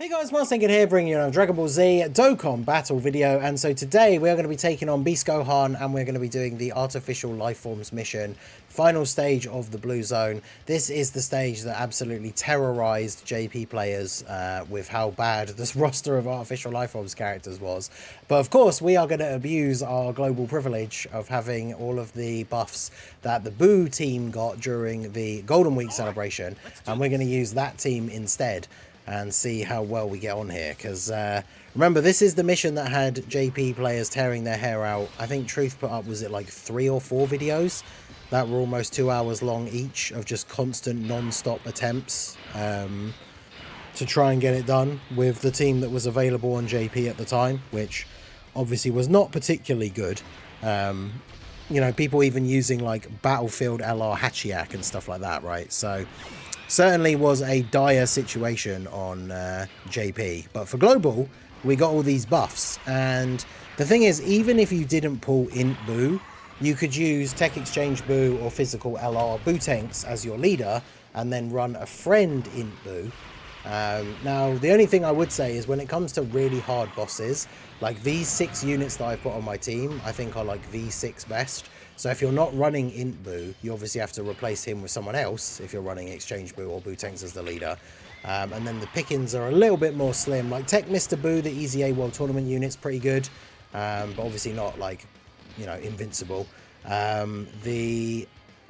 Hey guys, Thinking here, bringing you another Dragon Ball Z Dokkan battle video, and so today we are going to be taking on Beast Gohan, and we're going to be doing the Artificial Lifeforms mission, final stage of the Blue Zone. This is the stage that absolutely terrorized JP players with how bad this roster of Artificial Lifeforms characters was. But of course, we are going to abuse our global privilege of having all of the buffs that the Boo team got during the Golden Week celebration, and we're going to use that team instead and see how well we get on here, because remember, this is the mission that had JP players tearing their hair out. I think Truth put up, was it like 3 or 4 videos that were almost 2 hours long each, of just constant non-stop attempts to try and get it done with the team that was available on JP at the time, which obviously was not particularly good. You know, people even using like Battlefield LR Hachiyak and stuff like that, right? So certainly was a dire situation on JP, but for Global, we got all these buffs, and the thing is, even if you didn't pull Int Boo, you could use Tech Exchange Boo or Physical LR Boo Tanks as your leader, and then run a friend Int Boo. Now, the only thing I would say is when it comes to really hard bosses, like these 6 units that I've put on my team, I think are like the 6 best. So if you're not running Int Boo, you obviously have to replace him with someone else if you're running Exchange Boo or Boo Tanks as the leader. And then the pickings are a little bit more slim. Like Tech Mr. Boo, the EZA World Tournament unit's pretty good, but obviously not like, you know, invincible.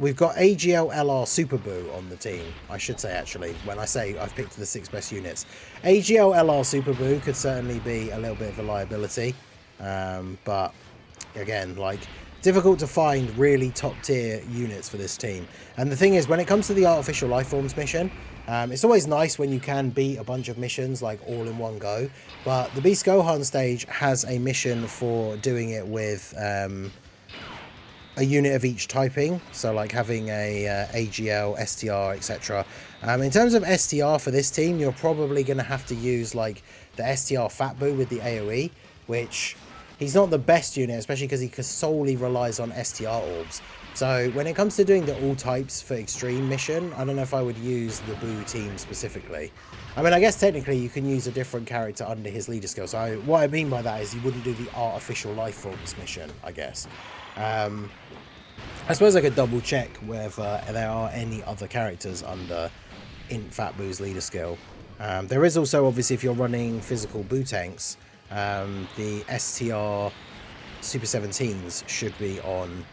We've got AGL LR Super Boo on the team, I should say, actually, when I say I've picked the 6 best units. AGL LR Super Boo could certainly be a little bit of a liability, but again, like, difficult to find really top tier units for this team. And the thing is, when it comes to the Artificial Lifeforms mission, it's always nice when you can beat a bunch of missions like all in one go, but the Beast Gohan stage has a mission for doing it with a unit of each typing, so like having a AGL, STR, etc. In terms of STR for this team, you're probably going to have to use like the STR Fat Boo with the AoE, which he's not the best unit, especially because he solely relies on STR orbs. So when it comes to doing the all types for extreme mission, I don't know if I would use the Boo team specifically. I mean, I guess technically you can use a different character under his leader skill. So what I mean by that is you wouldn't do the Artificial Lifeforms mission, I guess. I suppose I could double check whether there are any other characters under Int Fat Boo's leader skill. There is also, obviously, if you're running physical Boo Tanks, the STR Super 17s should be on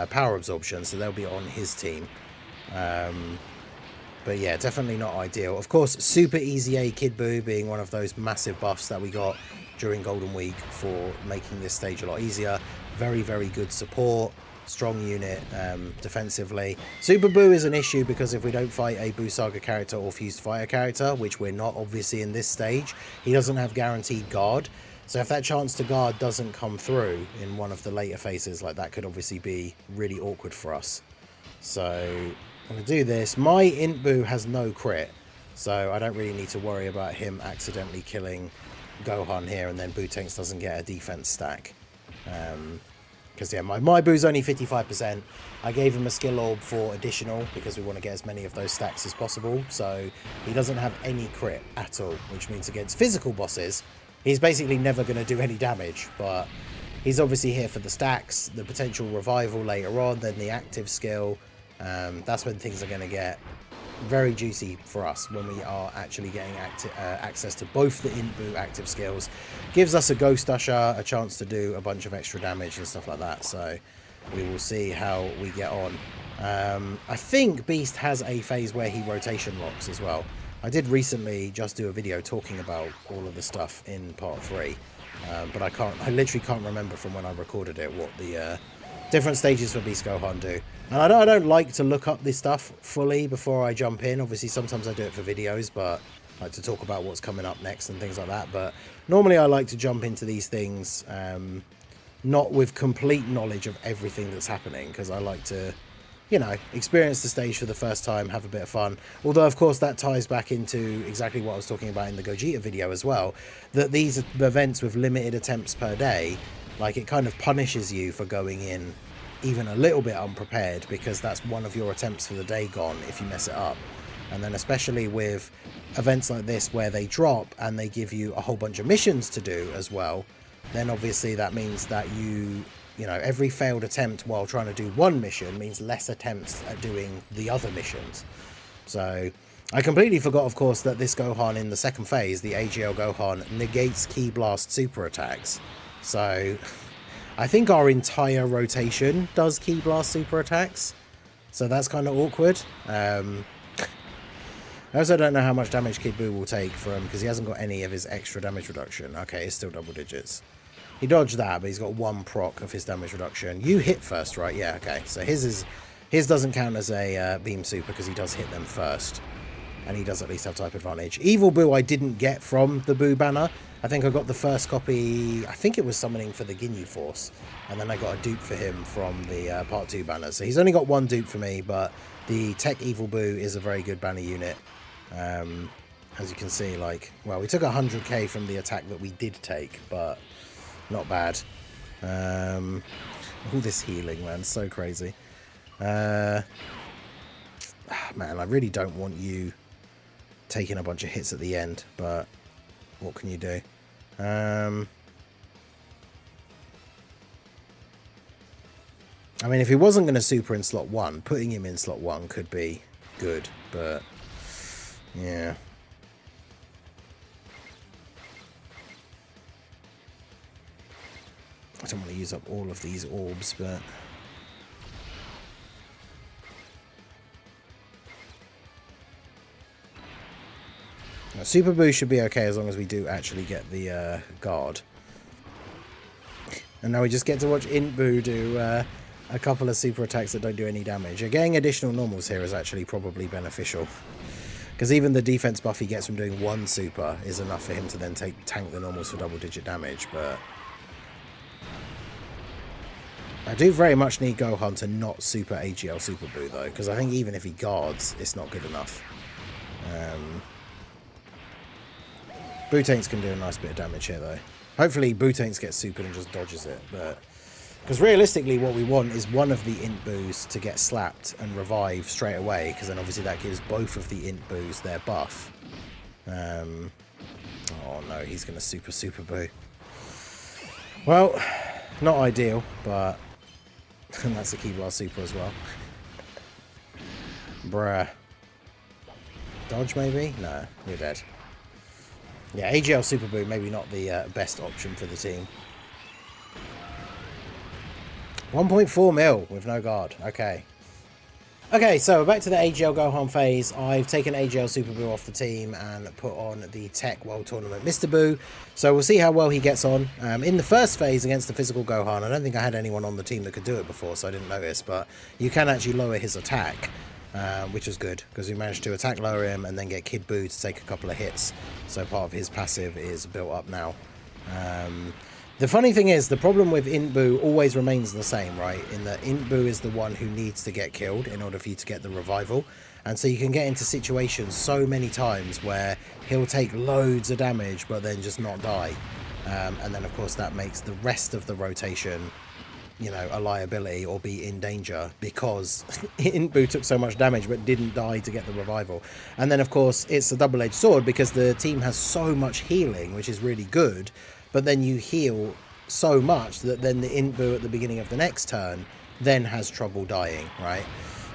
power absorption, so they'll be on his team. But yeah, definitely not ideal. Of course, Super EZA Kid Boo being one of those massive buffs that we got during Golden Week for making this stage a lot easier. Very, very good support. Strong unit defensively. Super Boo is an issue because if we don't fight a Boo Saga character or Fused Fighter character, which we're not obviously in this stage, he doesn't have guaranteed guard. So if that chance to guard doesn't come through in one of the later phases, like that could obviously be really awkward for us. So I'm going to do this. My Int Boo has no crit, so I don't really need to worry about him accidentally killing Gohan here, and then Boo Tanks doesn't get a defense stack. Because yeah, my Boo's only 55%. I gave him a skill orb for additional because we want to get as many of those stacks as possible. So he doesn't have any crit at all, which means against physical bosses, he's basically never going to do any damage. But he's obviously here for the stacks, the potential revival later on, then the active skill. That's when things are going to get very juicy for us, when we are actually getting access to both the Int Boo active skills. Gives us a Ghost Usher, a chance to do a bunch of extra damage and stuff like that, so we will see how we get on. I think Beast has a phase where he rotation locks as well. I did recently just do a video talking about all of the stuff in part 3, but I literally can't remember from when I recorded it what the different stages for Beast Gohan do. And I don't like to look up this stuff fully before I jump in. Obviously, sometimes I do it for videos, but I like to talk about what's coming up next and things like that. But normally I like to jump into these things not with complete knowledge of everything that's happening, because I like to, you know, experience the stage for the first time, have a bit of fun. Although, of course, that ties back into exactly what I was talking about in the Gogeta video as well, that these events with limited attempts per day, like, it kind of punishes you for going in even a little bit unprepared, because that's one of your attempts for the day gone if you mess it up. And then especially with events like this where they drop and they give you a whole bunch of missions to do as well, then obviously that means that you know, every failed attempt while trying to do one mission means less attempts at doing the other missions. So I completely forgot, of course, that this Gohan in the second phase, the AGL Gohan, negates Ki Blast super attacks. So I think our entire rotation does Ki Blast super attacks. So that's kind of awkward. I also don't know how much damage Kid Buu will take from, because he hasn't got any of his extra damage reduction. Okay, it's still double digits. He dodged that, but he's got 1 proc of his damage reduction. You hit first, right? Yeah, okay. So his doesn't count as a beam super because he does hit them first. And he does at least have type advantage. Evil Buu I didn't get from the Buu banner. I think I got the first copy, I think it was summoning for the Ginyu Force. And then I got a dupe for him from the Part 2 banner. So he's only got 1 dupe for me, but the Tech Evil Buu is a very good banner unit. As you can see, like, well, we took 100k from the attack that we did take, but not bad. All this healing, man, so crazy. Man, I really don't want you taking a bunch of hits at the end, but what can you do? I mean, if he wasn't going to super in slot 1, putting him in slot 1 could be good, but yeah. I don't want to use up all of these orbs, but Super Buu should be okay as long as we do actually get the guard. And now we just get to watch Int Buu do a couple of super attacks that don't do any damage. Getting additional normals here is actually probably beneficial. Because even the defense buff he gets from doing 1 super is enough for him to then tank the normals for double-digit damage, but I do very much need Gohan to not super AGL Super Buu, though, because I think even if he guards, it's not good enough. Bootanks can do a nice bit of damage here, though. Hopefully Bootanks gets supered and just dodges it, but because realistically what we want is one of the Int Boos to get slapped and revive straight away, because then obviously that gives both of the Int Boos their buff. Oh no, he's going to Super Buu. Well, not ideal, but and that's a Ki Blast super as well. Bruh. Dodge maybe? No, you're dead. Yeah, AGL Super Buu maybe not the best option for the team. 1.4 mil with no guard. Okay. Okay, so back to the AGL Gohan phase. I've taken AGL Super Buu off the team and put on the Tech World Tournament Mr. Buu. So we'll see how well he gets on. In the first phase against the physical Gohan, I don't think I had anyone on the team that could do it before, so I didn't notice. But you can actually lower his attack, which is good, because we managed to attack lower him and then get Kid Buu to take a couple of hits. So part of his passive is built up now. The funny thing is, the problem with Int Buu always remains the same, right? In that Int Buu is the one who needs to get killed in order for you to get the revival. And so you can get into situations so many times where he'll take loads of damage but then just not die. And then, of course, that makes the rest of the rotation, you know, a liability or be in danger because Int Buu took so much damage but didn't die to get the revival. And then, of course, it's a double-edged sword because the team has so much healing, which is really good. But then you heal so much that then the Int Buu at the beginning of the next turn then has trouble dying, right?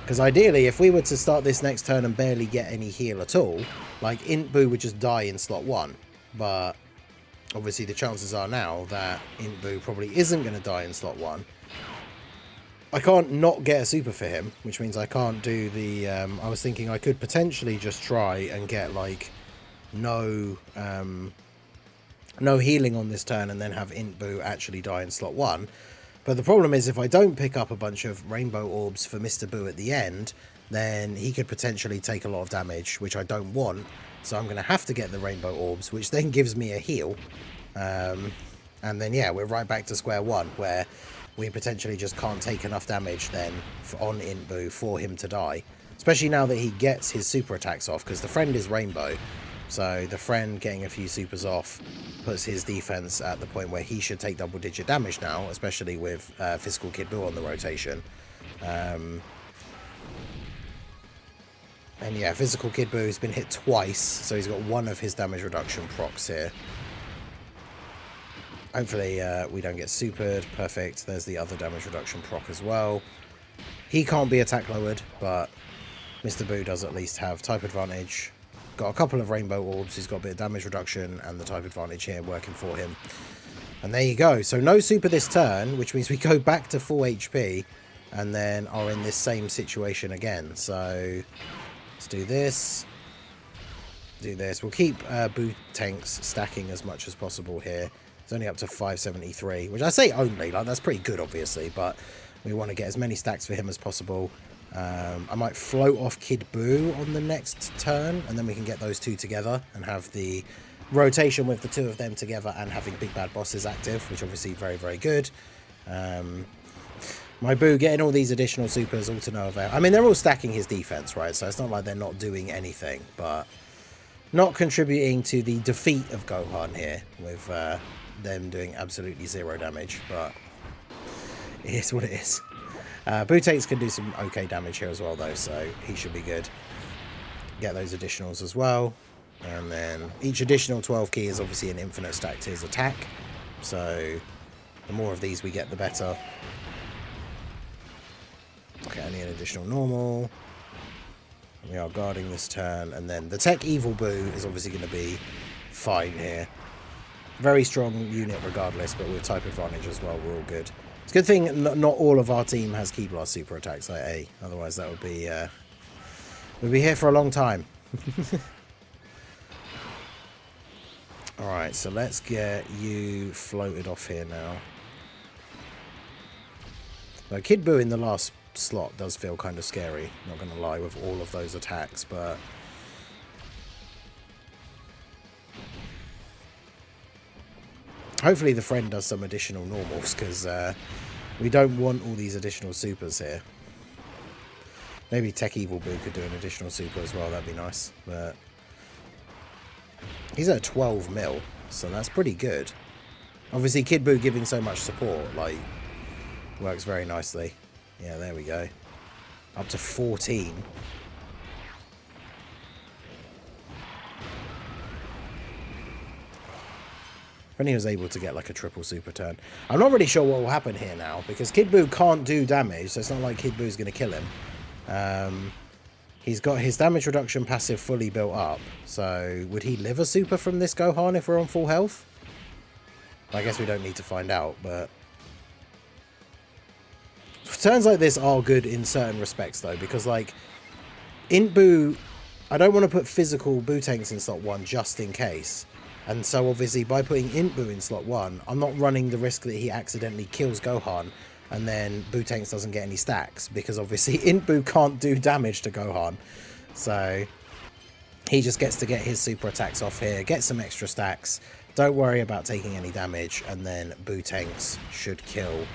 Because ideally, if we were to start this next turn and barely get any heal at all, like Int Buu would just die in slot 1. But obviously the chances are now that Int Buu probably isn't going to die in slot 1. I can't not get a super for him, which means I can't do the... I was thinking I could potentially just try and get, like, no healing on this turn and then have Int Buu actually die in slot 1. But the problem is if I don't pick up a bunch of rainbow orbs for Mr. Buu at the end, then he could potentially take a lot of damage, which I don't want. So I'm going to have to get the rainbow orbs, which then gives me a heal. And then, yeah, we're right back to square one, where we potentially just can't take enough damage then on Int Buu for him to die. Especially now that he gets his super attacks off, because the friend is rainbow. So the friend getting a few supers off puts his defense at the point where he should take double-digit damage now, especially with Physical Kid Buu on the rotation. And yeah, physical Kid Boo's been hit twice, so he's got one of his damage reduction procs here. Hopefully we don't get supered. Perfect. There's the other damage reduction proc as well. He can't be attack lowered, but Mr. Boo does at least have type advantage. Got a couple of rainbow orbs. He's got a bit of damage reduction and the type advantage here working for him. And there you go. So no super this turn, which means we go back to full HP and then are in this same situation again. So let's do this. Do this. We'll keep Boo tanks stacking as much as possible here. It's only up to 573, which I say only, like that's pretty good obviously, but we want to get as many stacks for him as possible. I might float off Kid Boo on the next turn, and then we can get those two together and have the rotation with the two of them together and having big bad bosses active, which obviously very, very good. My Boo getting all these additional supers, all to no avail. I mean, they're all stacking his defense, right? So it's not like they're not doing anything, but not contributing to the defeat of Gohan here with them doing absolutely zero damage, but it is what it is. Boo tanks can do some okay damage here as well though, so he should be good. Get those additionals as well, and then each additional 12 key is obviously an infinite stack to his attack, so the more of these we get the better. Okay, only an additional normal. We are guarding this turn, and then the tech evil Boo is obviously going to be fine here. Very strong unit regardless, but with type advantage as well, we're all good. It's a good thing not all of our team has Key Blast super attacks like A, otherwise that would be we'd be here for a long time. Alright, so let's get you floated off here now. Now, Kid Boo in the last slot does feel kind of scary, not going to lie, with all of those attacks, but hopefully the friend does some additional normals, because we don't want all these additional supers here. Maybe Tech Evil Boo could do an additional super as well, that'd be nice. But he's at 12 mil, so that's pretty good. Obviously Kid Boo giving so much support, like, works very nicely. Yeah, there we go. Up to 14. If only he was able to get like a triple super turn. I'm not really sure what will happen here now, because Kid Boo can't do damage, so it's not like Kid Boo's going to kill him. He's got his damage reduction passive fully built up, so would he live a super from this Gohan if we're on full health? I guess we don't need to find out, but turns like this are good in certain respects though, because like Int Boo, I don't want to put physical Boo tanks in slot 1 just in case. And so obviously by putting Int Boo in slot 1, I'm not running the risk that he accidentally kills Gohan and then Boo tanks doesn't get any stacks, because obviously Int Boo can't do damage to Gohan. So he just gets to get his super attacks off here, get some extra stacks, don't worry about taking any damage, and then Boo tanks should kill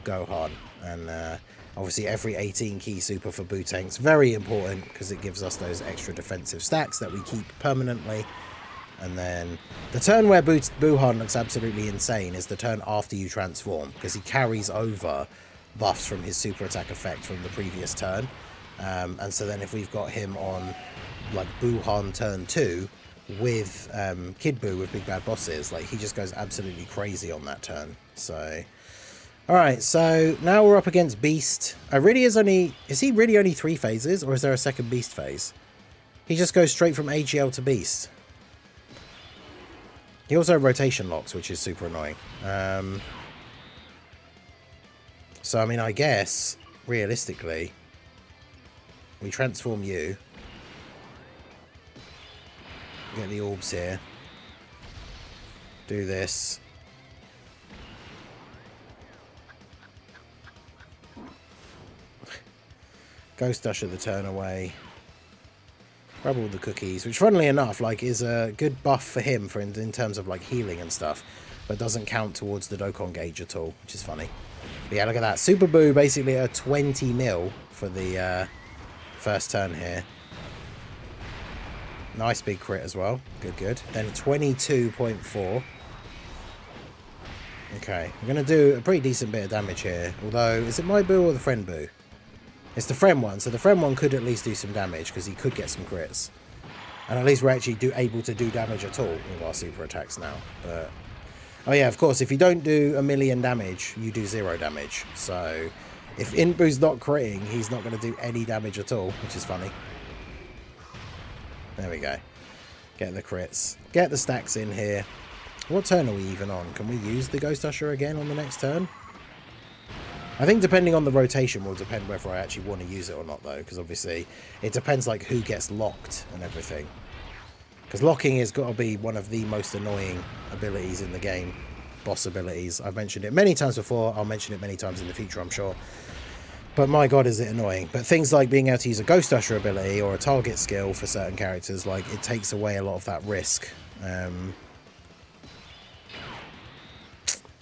Gohan. And obviously every 18 key super for Boo tanks, very important, because it gives us those extra defensive stacks that we keep permanently. And then the turn where Gohan looks absolutely insane is the turn after you transform, because he carries over buffs from his super attack effect from the previous turn. And so then if we've got him on like Gohan turn 2 with Kid Boo with big bad bosses, like he just goes absolutely crazy on that turn. So alright, so now we're up against Beast. Is he really only 3 phases, or is there a second Beast phase? He just goes straight from AGL to Beast. He also rotation locks, which is super annoying. So, I mean, I guess, realistically, we transform you. Get the orbs here. Do this. Ghost Usher the turn away. Grab all the cookies, which funnily enough, like, is a good buff for him in terms of like healing and stuff, but doesn't count towards the Dokkan gauge at all, which is funny. But yeah, look at that. Super Boo basically a 20 mil for the first turn here. Nice big crit as well. Good, good. Then 22.4. Okay, we're going to do a pretty decent bit of damage here. Although, is it my Boo or the friend Boo? It's the friend one, so the friend one could at least do some damage because he could get some crits. And at least we're actually able to do damage at all with our super attacks now. But oh yeah, of course, if you don't do 1,000,000 damage, you do 0 damage. So if Inbu's not critting, he's not going to do any damage at all, which is funny. There we go. Get the crits. Get the stacks in here. What turn are we even on? Can we use the Ghost Usher again on the next turn? I think depending on the rotation will depend whether I actually want to use it or not, though, because obviously it depends like who gets locked and everything. Because locking has got to be one of the most annoying abilities in the game. Boss abilities. I've mentioned it many times before. I'll mention it many times in the future, I'm sure. But my god, is it annoying. But things like being able to use a Ghost Usher ability or a target skill for certain characters, like, it takes away a lot of that risk.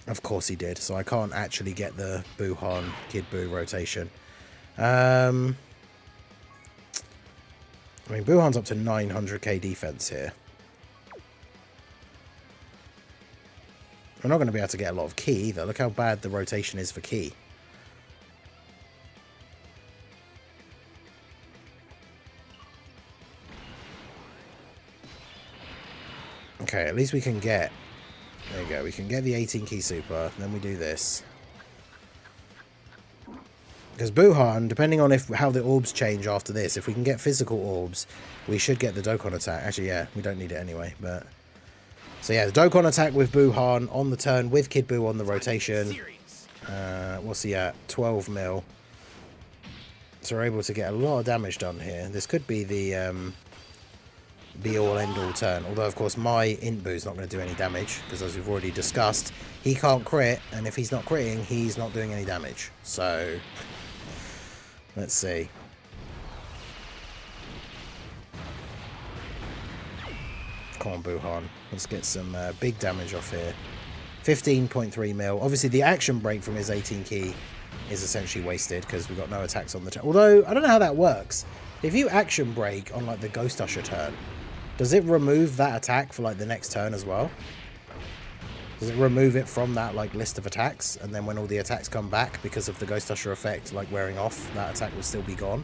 Of course he did, so I can't actually get the Gohan Kid Buu rotation. I mean, Buhan's up to 900k defense here. We're not going to be able to get a lot of ki either. Look how bad the rotation is for ki. Okay, at least we can get... There you go, we can get the 18 ki super, then we do this. Because Buhan, depending on how the orbs change after this, if we can get physical orbs, we should get the Dokkan attack. Actually, yeah, we don't need it anyway, but... So yeah, the Dokkan attack with Buhan on the turn with Kid Buu on the rotation. What's he at? 12 mil. So we're able to get a lot of damage done here. This could be the be-all, end-all turn. Although, of course, my Buu's not going to do any damage, because as we've already discussed, he can't crit, and if he's not critting, he's not doing any damage. So, let's see. Come on, Gohan. Let's get some big damage off here. 15.3 mil. Obviously, the action break from his 18 ki is essentially wasted because we've got no attacks on the turn. Although, I don't know how that works. If you action break on, like, the Ghost Usher turn, does it remove that attack for, like, the next turn as well? Does it remove it from that, like, list of attacks? And then when all the attacks come back because of the Ghost Usher effect, like, wearing off, that attack will still be gone?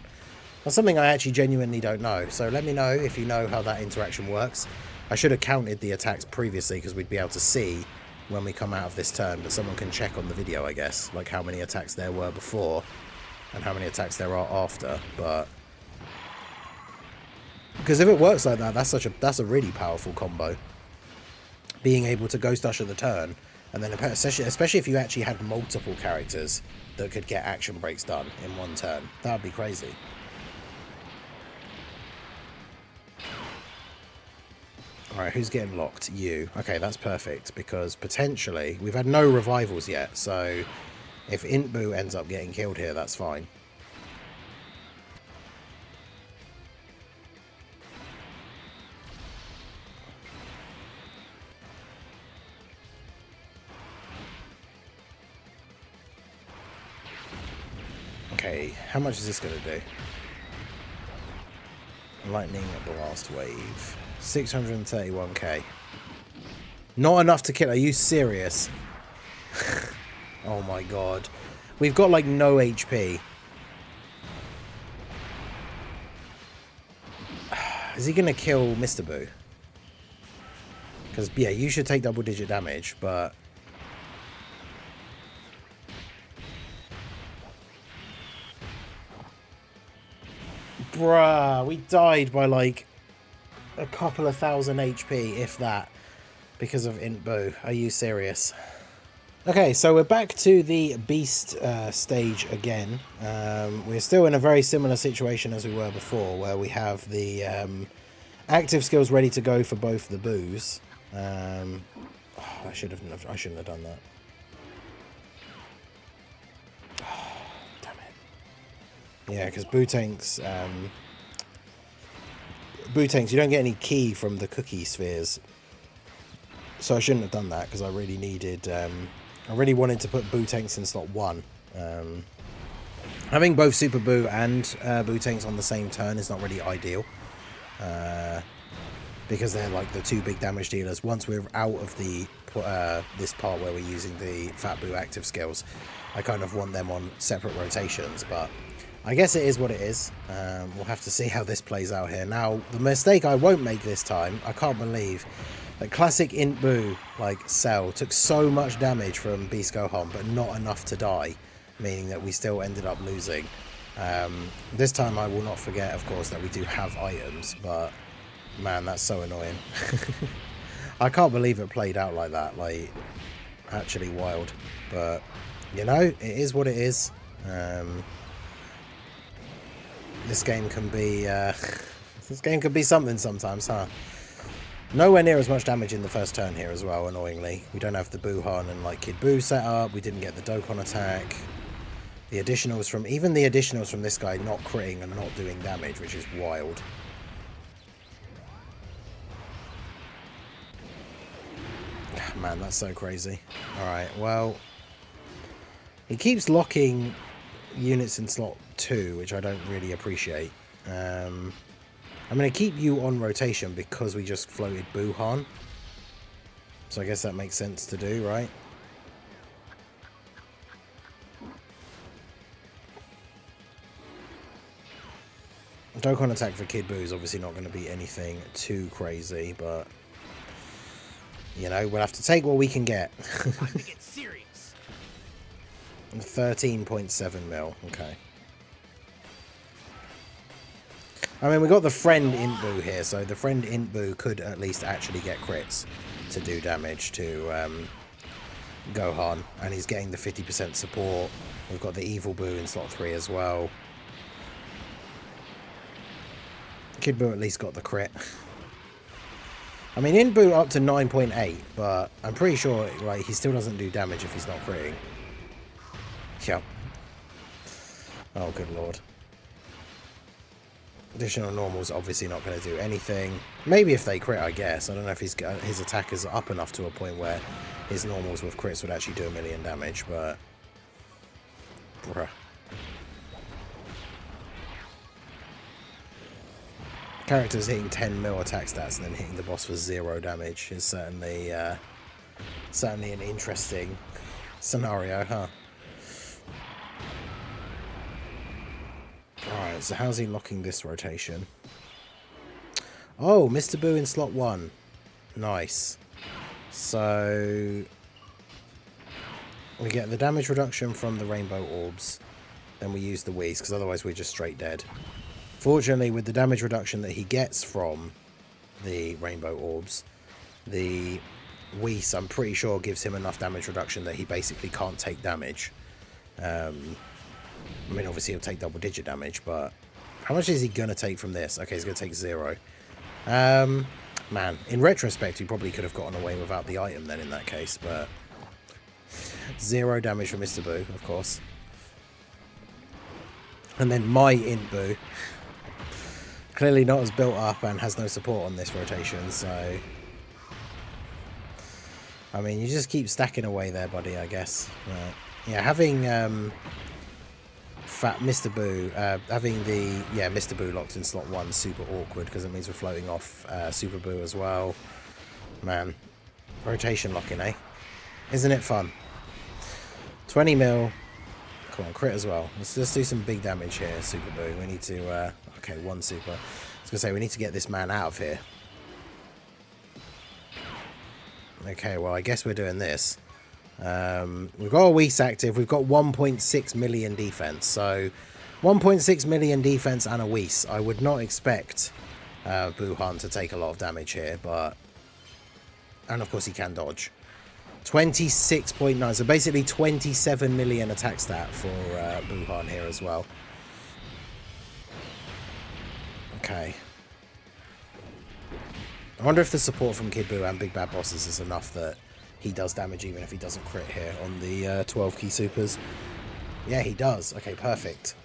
That's something I actually genuinely don't know. So let me know if you know how that interaction works. I should have counted the attacks previously because we'd be able to see when we come out of this turn, but someone can check on the video, I guess, like how many attacks there were before and how many attacks there are after. But because if it works like that, that's a really powerful combo. Being able to Ghost Usher the turn, and then especially if you actually had multiple characters that could get action breaks done in one turn, that would be crazy. Alright, who's getting locked? You. Okay, that's perfect, because potentially, we've had no revivals yet, so if Buu ends up getting killed here, that's fine. Okay, how much is this going to do? Lightning Blast Wave. 631k. Not enough to kill. Are you serious? Oh my god. We've got like no HP. Is he going to kill Mr. Buu? Because, yeah, you should take double-digit damage, but... Bruh, we died by like a couple of thousand HP, if that, because of Buu. Are you serious? Okay, so we're back to the Beast stage again. We're still in a very similar situation as we were before, where we have the active skills ready to go for both the Buus. I shouldn't have done that. Yeah, because Buu tanks, you don't get any ki from the cookie spheres. So I shouldn't have done that, because I really needed, I really wanted to put Buu tanks in slot 1. Having both Super Buu and Buu tanks on the same turn is not really ideal. Because they're like the two big damage dealers. Once we're out of the this part where we're using the Fat Buu active skills, I kind of want them on separate rotations, but I guess it is what it is. We'll have to see how this plays out here. Now, the mistake I won't make this time, I can't believe that classic Int Boo, like, Cell took so much damage from Beast Gohan, but not enough to die, meaning that we still ended up losing. This time I will not forget, of course, that we do have items, but man, that's so annoying. I can't believe it played out like that, like, actually wild. But, you know, it is what it is. This game can be, this game can be something sometimes, huh? Nowhere near as much damage in the first turn here as well, annoyingly. We don't have the Buhan and, like, Kid Buu set up. We didn't get the Dokkan attack. The additionals from, even the additionals from this guy not critting and not doing damage, which is wild. Man, that's so crazy. Alright, well, he keeps locking units in slot 2, which I don't really appreciate. I'm going to keep you on rotation because we just floated Buhan. So I guess that makes sense to do, right? Dokkan attack for Kid Buu is obviously not going to be anything too crazy, but you know, we'll have to take what we can get. 13.7 mil, okay. I mean, we got the friend Int Buu here, so the friend Int Buu could at least actually get crits to do damage to Gohan, and he's getting the 50% support. We've got the evil Buu in slot 3 as well. Kid Buu at least got the crit. I mean, Int Buu up to 9.8, but I'm pretty sure like he still doesn't do damage if he's not critting. Yep. Oh, good lord. Additional normals obviously not going to do anything. Maybe if they crit, I guess. I don't know if his attack is up enough to a point where his normals with crits would actually do 1 million damage, but bruh. Characters hitting 10 mil attack stats and then hitting the boss for 0 damage is certainly certainly an interesting scenario, huh? Alright, so how's he locking this rotation? Oh, Mr. Buu in slot 1. Nice. So we get the damage reduction from the rainbow orbs. Then we use the Whis, because otherwise we're just straight dead. Fortunately, with the damage reduction that he gets from the rainbow orbs, the Whis, I'm pretty sure, gives him enough damage reduction that he basically can't take damage. I mean, obviously he'll take double-digit damage, but how much is he going to take from this? Okay, he's going to take 0. Man, in retrospect, he probably could have gotten away without the item then in that case, but 0 damage from Mr. Buu, of course. And then my Int Buu, clearly not as built up and has no support on this rotation, so I mean, you just keep stacking away there, buddy, I guess. Yeah, having fat Mr. Buu, having the Mr. Buu locked in slot 1 super awkward because it means we're floating off Super Buu as well. Man, rotation locking, eh? Isn't it fun? 20 mil. Come on, crit as well. Let's just do some big damage here, Super Buu. We need to, okay, 1 super. I was going to say, we need to get this man out of here. Okay, well, I guess we're doing this. We've got a Whis active. We've got 1.6 million defense. So, 1.6 million defense and a Whis. I would not expect Buhan to take a lot of damage here, but... And, of course, he can dodge. 26.9, so basically 27 million attack stat for Buhan here as well. Okay. I wonder if the support from Kid Buu and Big Bad Bosses is enough that he does damage even if he doesn't crit here on the 12 key supers. Yeah, he does. Okay, perfect.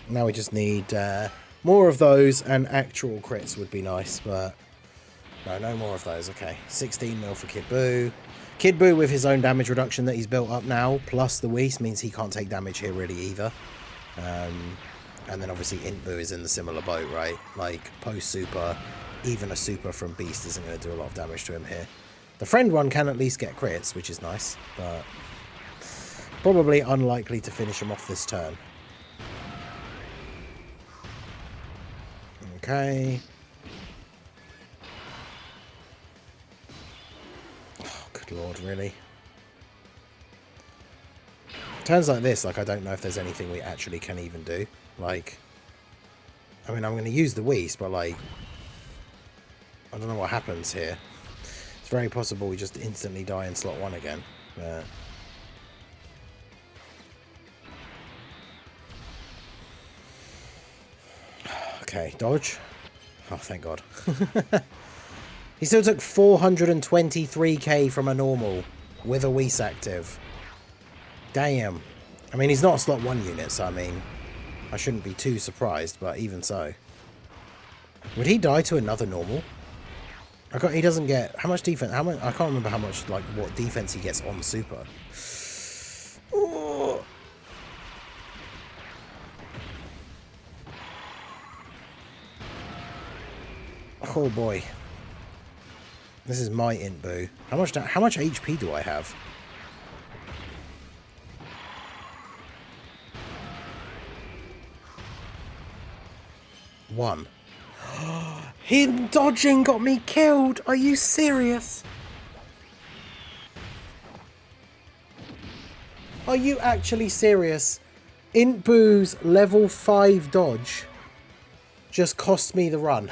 Now we just need more of those, and actual crits would be nice, but no more of those. Okay, 16 mil for Kid Buu. Kid Buu with his own damage reduction that he's built up now, plus the Whis, means he can't take damage here really either. And then obviously Int Buu is in the similar boat, right? Like, post-super, even a super from Beast isn't going to do a lot of damage to him here. The friend one can at least get crits, which is nice, but probably unlikely to finish him off this turn. Okay. Oh, good lord, really? Turns like this, like, I don't know if there's anything we actually can even do. Like, I mean, I'm going to use the Whis, but, like, I don't know what happens here. It's very possible we just instantly die in slot 1 again. But... okay, dodge. Oh, thank God. He still took 423k from a normal with a Whis active. Damn. I mean, he's not a slot 1 unit, so I mean, I shouldn't be too surprised, but even so. Would he die to another normal? He doesn't get... how much defense? How much? I can't remember how much, like, what defense he gets on super. Oh, oh boy. This is my int boo. How much HP do I have? One. Him dodging got me killed. Are you serious? Are you actually serious? Int Boo's level 5 dodge just cost me the run.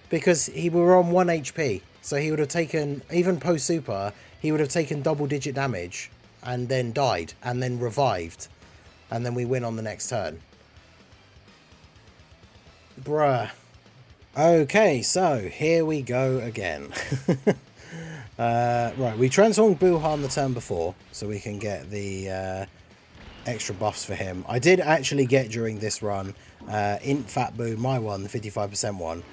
Because we were on 1 HP. So he would have taken, even post super, he would have taken double-digit damage and then died and then revived. And then we win on the next turn. Bruh. Okay, so here we go again. Right, we transformed Gohan the turn before, so we can get the extra buffs for him. I did actually get during this run, Int Fat Boo, my one, the 55% one,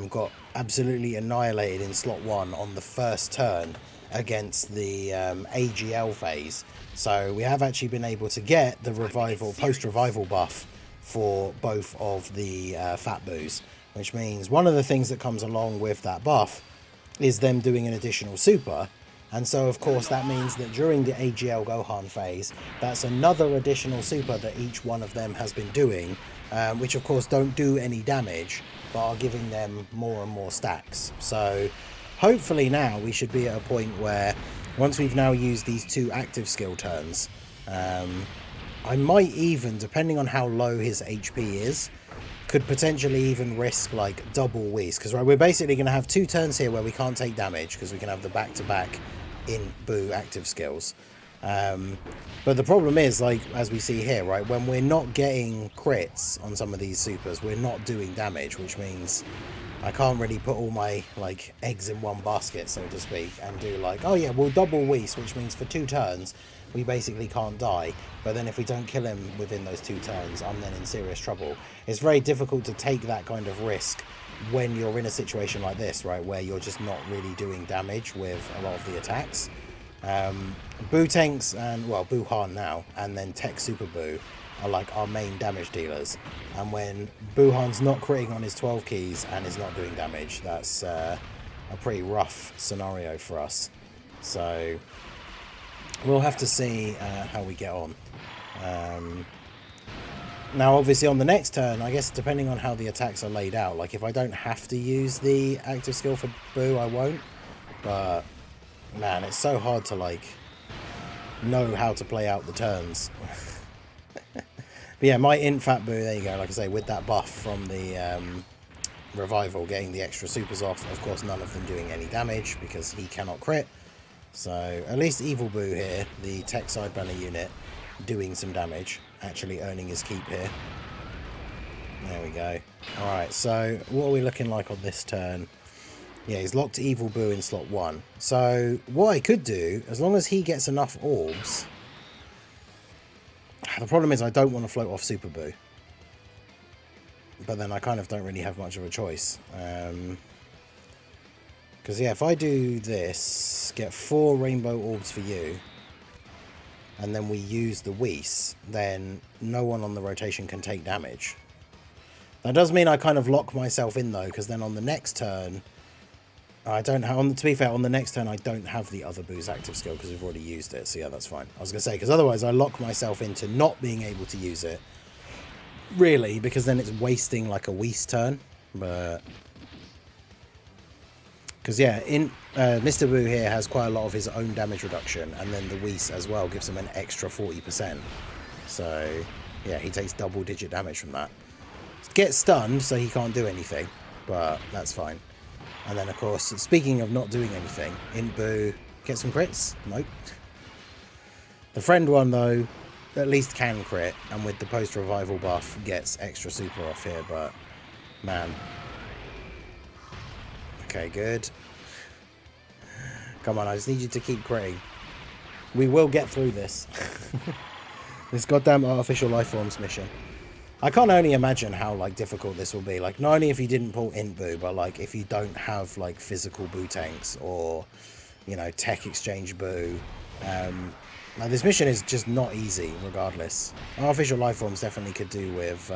got absolutely annihilated in slot 1 on the first turn against the AGL phase. So we have actually been able to get the revival, post-revival buff for both of the Fat Boos, which means one of the things that comes along with that buff is them doing an additional super. And so, of course, that means that during the AGL Gohan phase, that's another additional super that each one of them has been doing, which, of course, don't do any damage, but are giving them more and more stacks. So, hopefully now we should be at a point where, once we've now used these 2 active skill turns, I might even, depending on how low his HP is, could potentially even risk, like, double Whis. Because we're basically going to have 2 turns here where we can't take damage, because we can have the back-to-back in Boo active skills. But the problem is, like, as we see here, right, when we're not getting crits on some of these supers, we're not doing damage, which means I can't really put all my, like, eggs in one basket, so to speak, and do, like, oh yeah, we'll double Whis, which means for 2 turns, we basically can't die. But then if we don't kill him within those 2 turns, I'm then in serious trouble. It's very difficult to take that kind of risk when you're in a situation like this, right, where you're just not really doing damage with a lot of the attacks. Boo tanks and, well, Gohan now, and then Tech Super Boo are like our main damage dealers. And when Gohan's not critting on his 12 keys and is not doing damage, that's a pretty rough scenario for us. So we'll have to see how we get on. Now, obviously, on the next turn, I guess, depending on how the attacks are laid out, like, if I don't have to use the active skill for Boo, I won't. But, man, it's so hard to, like, know how to play out the turns. But, yeah, my Int Fat Boo, there you go, like I say, with that buff from the revival, getting the extra supers off. Of course, none of them doing any damage, because he cannot crit. So, at least Evil Boo here, the tech sidebanner unit, doing some damage, actually earning his keep here. There we go. Alright, so what are we looking like on this turn? Yeah, he's locked Evil Boo in slot 1. So what I could do, as long as he gets enough orbs... The problem is I don't want to float off Super Boo. But then I kind of don't really have much of a choice. Because, yeah, if I do this, get 4 rainbow orbs for you, and then we use the Whis, then no one on the rotation can take damage. That does mean I kind of lock myself in, though, because then on the next turn, I don't have, to be fair, on the next turn I don't have the other Boo's active skill because we've already used it, so yeah, that's fine. I was going to say, because otherwise I lock myself into not being able to use it, really, because then it's wasting like a Whis turn. But because yeah, in Mr. Boo here has quite a lot of his own damage reduction, and then the Whis as well gives him an extra 40%. So yeah, he takes double-digit damage from that. Gets stunned, so he can't do anything, but that's fine. And then of course, speaking of not doing anything, Int Boo gets some crits. Nope. The friend one though, at least can crit, and with the post-revival buff gets extra super off here, but man. Okay, good. Come on, I just need you to keep critting. We will get through this. This goddamn artificial life forms mission. I can't only imagine how like difficult this will be. Like not only if you didn't pull Int Boo, but like if you don't have like physical Boo tanks or, you know, tech exchange Boo. Now this mission is just not easy regardless. Artificial life forms definitely could do with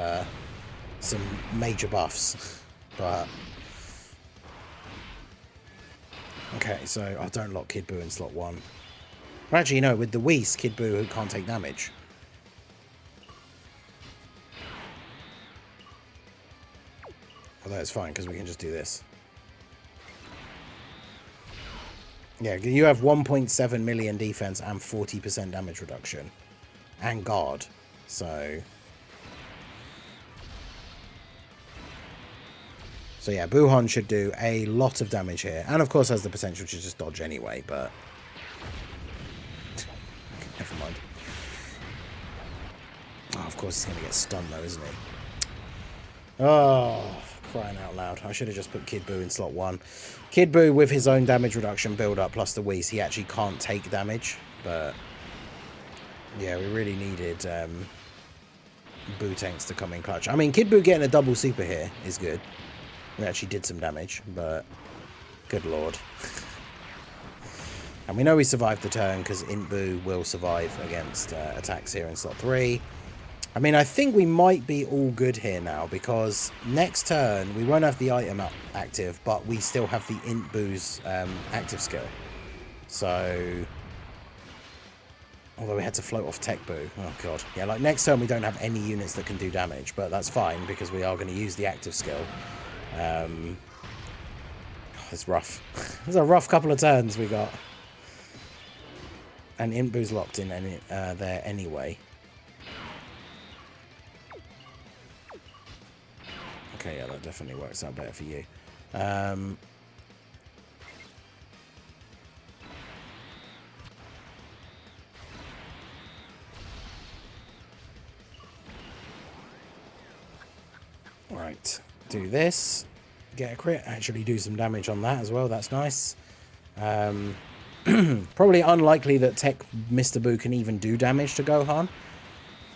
some major buffs, but okay, so I don't lock Kid Boo in slot 1. But actually, no, with the Whis, Kid Boo can't take damage. Although it's fine, because we can just do this. Yeah, you have 1.7 million defense and 40% damage reduction. And guard. So yeah, Gohan should do a lot of damage here. And of course has the potential to just dodge anyway, but never mind. Oh, of course he's going to get stunned though, isn't he? Oh, crying out loud. I should have just put Kid Boo in slot 1. Kid Boo with his own damage reduction build up plus the Whis, he actually can't take damage. But yeah, we really needed Boo tanks to come in clutch. I mean, Kid Boo getting a double super here is good. We actually did some damage, but good lord. And we know we survived the turn because Int Boo will survive against attacks here in slot 3. I mean, I think we might be all good here now because next turn we won't have the item active, but we still have the Int Boo's active skill. So, although we had to float off Tech Boo. Oh god. Yeah, like next turn we don't have any units that can do damage, but that's fine because we are going to use the active skill. It's rough. It's a rough couple of turns we got. And Int Boo's locked in there anyway. Okay, yeah, that definitely works out better for you. Right, do this. Get a crit. Actually do some damage on that as well. That's nice. Probably unlikely that Tech Mr. Boo can even do damage to Gohan.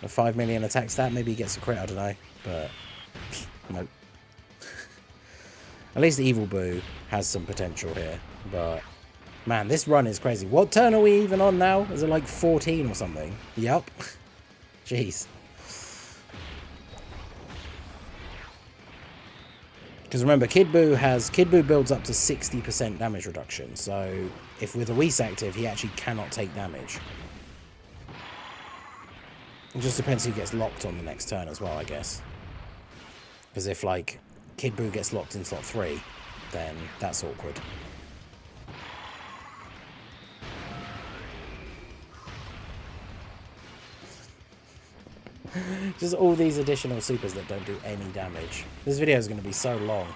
A 5 million attack stat. Maybe he gets a crit, I don't know. But nope. At least Evil Boo has some potential here. But man, this run is crazy. What turn are we even on now? Is it like 14 or something? Yup. Jeez. Because remember, Kid Boo builds up to 60% damage reduction. So if with a Whis active, he actually cannot take damage. It just depends who gets locked on the next turn as well, I guess. Because if like Kid Boo gets locked in slot 3, then that's awkward. Just all these additional supers that don't do any damage. This video is going to be so long.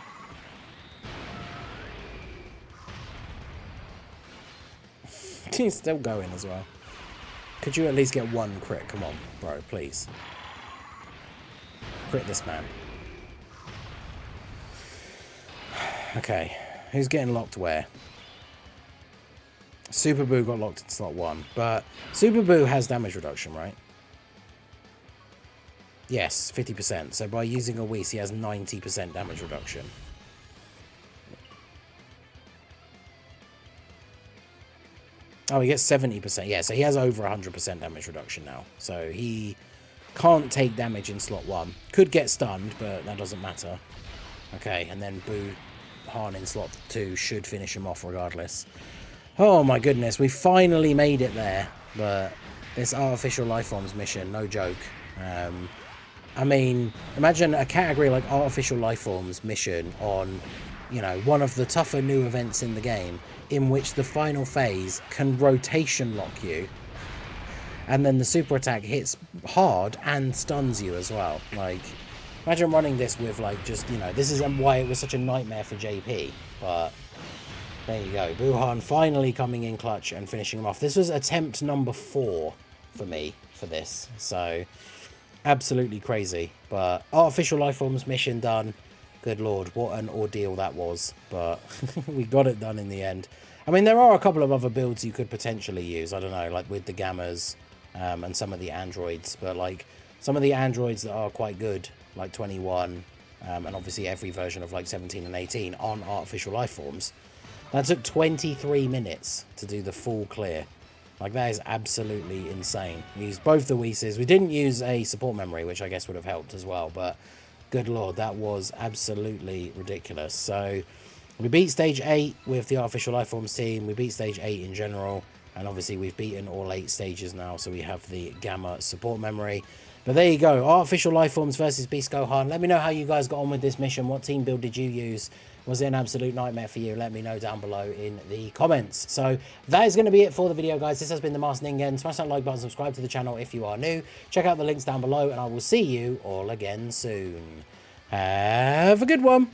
He's still going as well. Could you at least get one crit? Come on, bro, please. Crit this man. Okay, who's getting locked where? Super Boo got locked in slot 1, but Super Boo has damage reduction, right? Yes, 50%. So by using a Whis, he has 90% damage reduction. Oh, he gets 70%. Yeah, so he has over 100% damage reduction now. So he can't take damage in slot 1. Could get stunned, but that doesn't matter. Okay, and then Gohan in slot 2 should finish him off regardless. Oh my goodness, we finally made it there. But this artificial life forms mission, no joke. I mean, imagine a category like Artificial Lifeforms mission on, you know, one of the tougher new events in the game, in which the final phase can rotation lock you, and then the super attack hits hard and stuns you as well. Like, imagine running this with, like, just, you know, this is why it was such a nightmare for JP, but there you go. Gohan finally coming in clutch and finishing him off. This was attempt number 4 for me for this, so absolutely crazy. But Artificial Lifeforms mission done. Good lord, what an ordeal that was, but we got it done in the end. I mean, there are a couple of other builds you could potentially use, I don't know, like with the Gammas and some of the androids, but like some of the androids that are quite good, like 21 and obviously every version of like 17 and 18 on Artificial Lifeforms. That took 23 minutes to do the full clear. Like, that is absolutely insane. We used both the Whis. We didn't use a support memory, which I guess would have helped as well, but good lord, that was absolutely ridiculous. So we beat stage 8 with the Artificial Lifeforms team. We beat stage 8 in general, and obviously we've beaten all 8 stages now, so we have the Gamma support memory. But there you go, Artificial Lifeforms versus Beast Gohan. Let me know how you guys got on with this mission. What team build did you use? Was it an absolute nightmare for you? Let me know down below in the comments. So that is going to be it for the video, guys. This has been the Masked Ningen. Smash that like button, subscribe to the channel if you are new. Check out the links down below, and I will see you all again soon. Have a good one.